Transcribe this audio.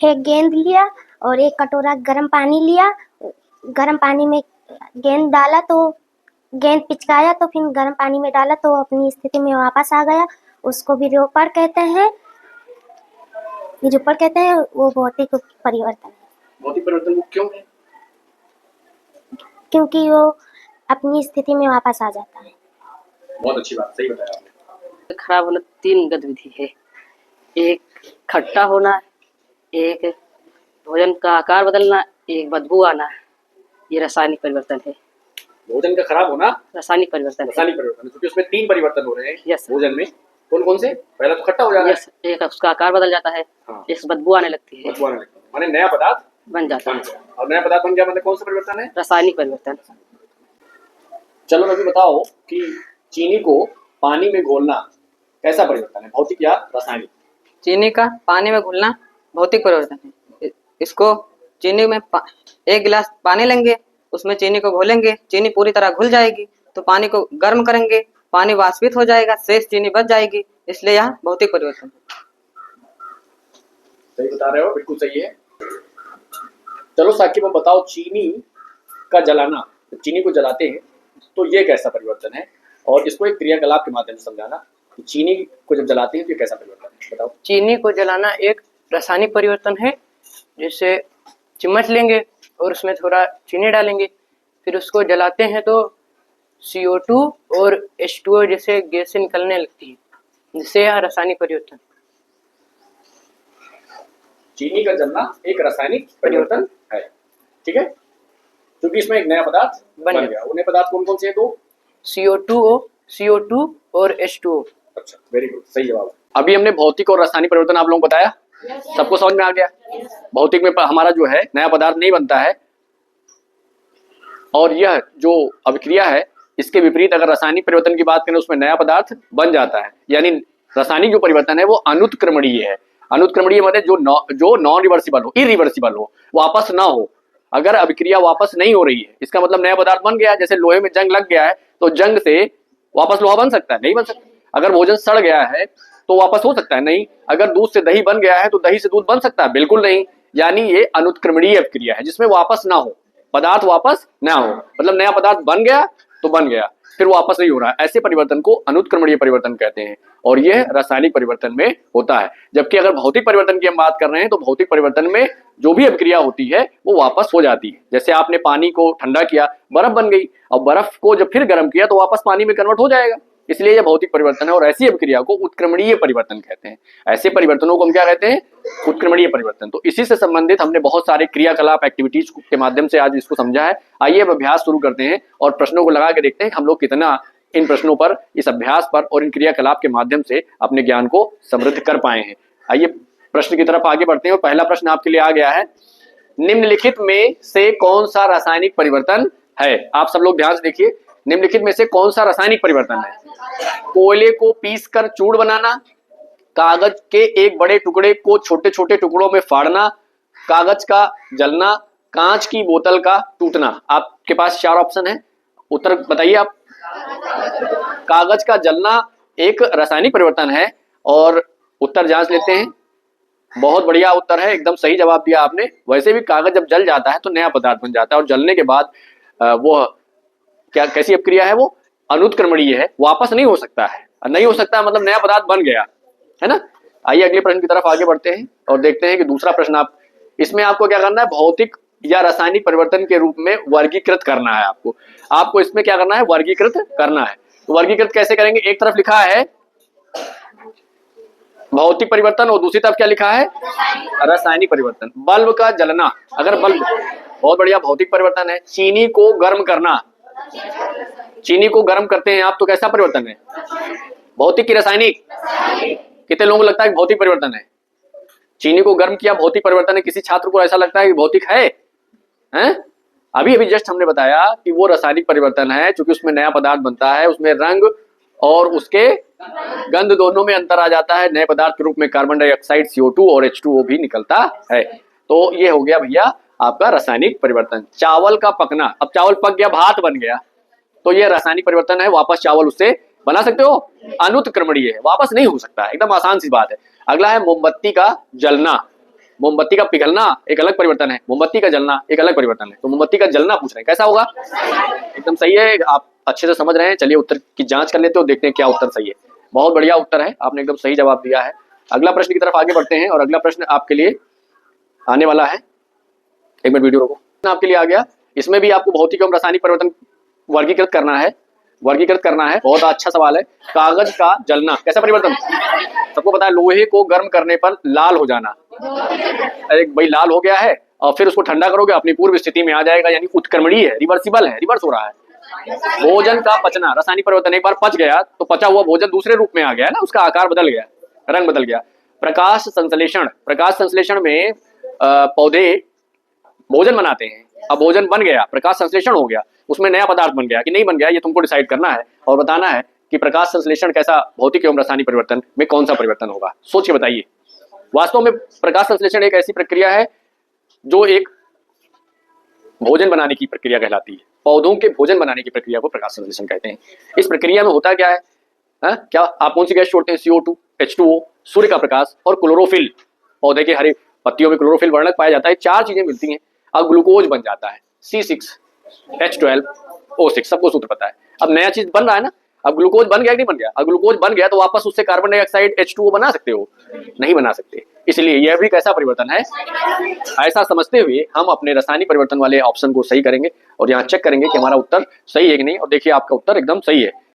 एक गेंद लिया और एक कटोरा गर्म पानी लिया। गर्म पानी में गेंद डाला तो गेंद पिचकाया, तो फिर गर्म पानी में डाला तो अपनी स्थिति में वापस आ गया। उसको विरूपण कहते हैं। विरूपण कहते हैं वो भौतिक परिवर्तन है। भौतिक परिवर्तन वो क्यों है? क्योंकि वो अपनी स्थिति में वापस आ जाता है। बहुत अच्छी बात, सही बताया आपने। खराब होना 3 गतिविधि है। एक खट्टा होना, एक भोजन का आकार बदलना, एक बदबू आना। ये रासायनिक परिवर्तन है। भोजन का खराब होना रासायनिक परिवर्तन है। रासायनिक परिवर्तन है, क्योंकि उसमें 3 परिवर्तन हो रहे हैं। यस। भोजन में कौन कौन से? पहला तो खट्टा हो जाता है। यस। एक उसका आकार बदल जाता है। हाँ। एक बदबू आने लगती है। बदबू आने लगती है, माने नया पदार्थ बन जाता है। और नया पदार्थ बन गया मतलब कौन सा परिवर्तन है? रासायनिक परिवर्तन। चलो अभी बताओ कि चीनी को पानी में घोलना कैसा परिवर्तन है, भौतिक या रासायनिक? चीनी का पानी में घुलना भौतिक परिवर्तन है। इसको चीनी में 1 गिलास पानी लेंगे, उसमें चीनी को घोलेंगे, चीनी पूरी तरह घुल जाएगी, तो पानी को गर्म करेंगे, पानी वाष्पित हो जाएगा, शेष चीनी बच जाएगी, इसलिए यह भौतिक परिवर्तन है। सही बता रहे हो, बिल्कुल सही है। चलो साकिब अब बताओ, चीनी का जलाना, चीनी को जलाते हैं तो ये कैसा परिवर्तन है, और इसको एक क्रियाकलाप के माध्यम से समझाना कि चीनी को जब जलाते हैं तो ये कैसा परिवर्तन है, बताओ। चीनी को जलाना एक रासायनिक परिवर्तन है। जैसे चम्मच लेंगे और उसमें थोड़ा चीनी डालेंगे, फिर उसको जलाते हैं तो CO2 और H2O जैसे गैसें निकलने लगती है, जिससे यह रासायनिक परिवर्तन। चीनी का जलना एक रासायनिक परिवर्तन है, ठीक है, क्योंकि इसमें एक नया पदार्थ बन गया। वो नए पदार्थ कौन कौन से हैं? तो CO2 और H2O। अच्छा, वेरी गुड, सही जवाब। अभी हमने भौतिक और रासायनिक परिवर्तन आप लोगों को बताया, सबको समझ में आ गया। भौतिक में हमारा जो है नया पदार्थ नहीं बनता है, और यह जो अभिक्रिया है इसके विपरीत अगर रासायनिक परिवर्तन की बात करें उसमें नया पदार्थ बन जाता है। यानी रासायनिक जो परिवर्तन है वो अनुत्क्रमणीय है। अनुत्क्रमणीय मतलब जो नॉन रिवर्सिबल हो, इरिवर्सिबल हो, वापस ना हो। अगर अभिक्रिया वापस नहीं हो रही है इसका मतलब नया पदार्थ बन गया। जैसे लोहे में जंग लग गया है तो जंग से वापस लोहा बन सकता है? नहीं बन सकता। अगर भोजन सड़ गया है तो वापस हो सकता है? नहीं। अगर दूध से दही बन गया है तो दही से दूध बन सकता है? बिल्कुल नहीं। यानी ये अनुत्क्रमणीय अभिक्रिया है जिसमें वापस ना हो, पदार्थ वापस ना हो। मतलब नया पदार्थ बन गया तो बन गया, फिर वापस नहीं हो रहा है। ऐसे परिवर्तन को अनुत्क्रमणीय परिवर्तन कहते हैं, और यह रासायनिक परिवर्तन में होता है। जबकि अगर भौतिक परिवर्तन की हम बात कर रहे हैं तो भौतिक परिवर्तन में जो भी अभिक्रिया होती है वो वापस हो जाती है। जैसे आपने पानी को ठंडा किया, बर्फ बन गई, और बर्फ को जब फिर गर्म किया तो वापस पानी में कन्वर्ट हो जाएगा, इसलिए यह भौतिक परिवर्तन है। और ऐसी अभिक्रिया को उत्क्रमणीय परिवर्तन कहते हैं। ऐसे परिवर्तनों को हम क्या कहते हैं? उत्क्रमणीय परिवर्तन। तो इसी से संबंधित हमने बहुत सारे क्रियाकलाप एक्टिविटीज के माध्यम से आज इसको समझा है। आइए अब अभ्यास शुरू करते हैं और प्रश्नों को लगा के देखते हैं हम लोग कितना इन प्रश्नों पर, इस अभ्यास पर और इन क्रियाकलाप के माध्यम से अपने ज्ञान को समृद्ध कर पाए हैं। आइए प्रश्न की तरफ आगे बढ़ते हैं। और पहला प्रश्न आपके लिए आ गया है, निम्नलिखित में से कौन सा रासायनिक परिवर्तन है? आप सब लोग ध्यान से देखिए, निम्नलिखित में से कौन सा रासायनिक परिवर्तन है? कोयले को पीसकर चूर्ण बनाना, कागज के एक बड़े टुकड़े को छोटे छोटे टुकड़ों में फाड़ना, कागज का जलना, कांच की बोतल का टूटना। आपके पास 4 ऑप्शन है, उत्तर बताइए आप। कागज का जलना एक रासायनिक परिवर्तन है, और उत्तर जांच लेते हैं। बहुत बढ़िया उत्तर है, एकदम सही जवाब दिया आपने। वैसे भी कागज जब जल जाता है तो नया पदार्थ बन जाता है, और जलने के बाद वो क्या, कैसी अभिक्रिया है? वो अनुत्क्रमणीय है, वापस नहीं हो सकता है। नहीं हो सकता मतलब नया पदार्थ बन गया है ना। आइए अगले प्रश्न की तरफ आगे बढ़ते हैं और देखते हैं कि दूसरा प्रश्न इसमें आपको क्या करना है? भौतिक या रासायनिक परिवर्तन के रूप में वर्गीकृत करना है। आपको इसमें क्या करना है? वर्गीकृत करना है। तो वर्गीकृत कैसे करेंगे? एक तरफ लिखा है भौतिक परिवर्तन और दूसरी तरफ क्या लिखा है? रासायनिक परिवर्तन। बल्ब का जलना, अगर बल्ब, बहुत बढ़िया, भौतिक परिवर्तन है। चीनी को गर्म करना, चीनी को गर्म करते हैं आप तो कैसा परिवर्तन है? भौतिक की रासायनिक? कितने लोगों को लगता है कि भौतिक परिवर्तन है? चीनी को गर्म किया भौतिक परिवर्तन है। किसी छात्र को ऐसा लगता है कि भौतिक है? अभी अभी जस्ट हमने बताया कि वो रासायनिक परिवर्तन है, क्योंकि उसमें नया पदार्थ बनता है, उसमें रंग और उसके गंध दोनों में अंतर आ जाता है। नए पदार्थ के रूप में कार्बन डाइऑक्साइड CO2 और H2O भी निकलता है। तो ये हो गया भैया आपका रासायनिक परिवर्तन। चावल का पकना, अब चावल पक गया, भात बन गया, तो ये रासायनिक परिवर्तन है। वापस चावल उससे बना सकते हो? अनुत्क्रमणीय है, वापस नहीं हो सकता है। एकदम आसान सी बात है। अगला है मोमबत्ती का जलना। मोमबत्ती का पिघलना एक अलग परिवर्तन है, मोमबत्ती का जलना एक अलग परिवर्तन है। तो मोमबत्ती का जलना पूछ रहे हैं, कैसा होगा? एकदम सही है, आप अच्छे से समझ रहे हैं। चलिए उत्तर की जांच कर लेते हो, देखते हैं क्या उत्तर सही है। बहुत बढ़िया उत्तर है, आपने एकदम सही जवाब दिया है। अगला प्रश्न की तरफ आगे बढ़ते हैं और अगला प्रश्न आपके लिए आने वाला है। एक मिनट वीडियो रोको, आपके लिए आ गया। इसमें भी आपको भौतिक एवं रासायनिक परिवर्तन वर्गीकृत करना है, बहुत अच्छा सवाल है। कागज का जलना कैसा परिवर्तन? सबको पता है लोहे को गर्म करने पर लाल हो जाना। अरे भाई लाल हो गया है और फिर उसको ठंडा करोगे अपनी पूर्व स्थिति में आ जाएगा, यानी उत्क्रमणीय है, रिवर्सिबल है, रिवर्स हो रहा है। भोजन का पचना रासायनिक परिवर्तन, एक बार पच गया तो पचा हुआ भोजन दूसरे रूप में आ गया ना, उसका आकार बदल गया, रंग बदल गया। प्रकाश संश्लेषण में पौधे भोजन बनाते हैं। अब भोजन बन गया, प्रकाश संश्लेषण हो गया, उसमें नया पदार्थ बन गया कि नहीं बन गया, ये तुमको डिसाइड करना है और बताना है कि प्रकाश संश्लेषण कैसा भौतिक एवं रासायनिक परिवर्तन में कौन सा परिवर्तन होगा। सोच के बताइए। वास्तव में प्रकाश संश्लेषण एक ऐसी प्रक्रिया है जो एक भोजन बनाने की प्रक्रिया कहलाती है। पौधों के भोजन बनाने की प्रक्रिया को प्रकाश संश्लेषण कहते हैं। इस प्रक्रिया में होता क्या है? क्या आप कौन सी गैस छोड़ते हैं? CO2, H2O, सूर्य का प्रकाश और क्लोरोफिल। पौधे के हरे पत्तियों में क्लोरोफिल वर्णक पाया जाता है, 4 चीजें मिलती हैं, अब ग्लूकोज बन जाता है, C6H12O6, सबको सूत्र पता है। अब नया चीज बन रहा है ना, अब ग्लूकोज बन गया कि नहीं बन गया? अब ग्लूकोज बन गया तो वापस उससे कार्बन डाइऑक्साइड H2O बना सकते हो? नहीं बना सकते। इसलिए यह भी कैसा परिवर्तन है? ऐसा समझते हुए हम अपने रासायनिक परिवर्तन वाले ऑप्शन को सही करेंगे और यहाँ चेक करेंगे कि हमारा उत्तर सही है कि नहीं। और देखिए आपका उत्तर एकदम सही है।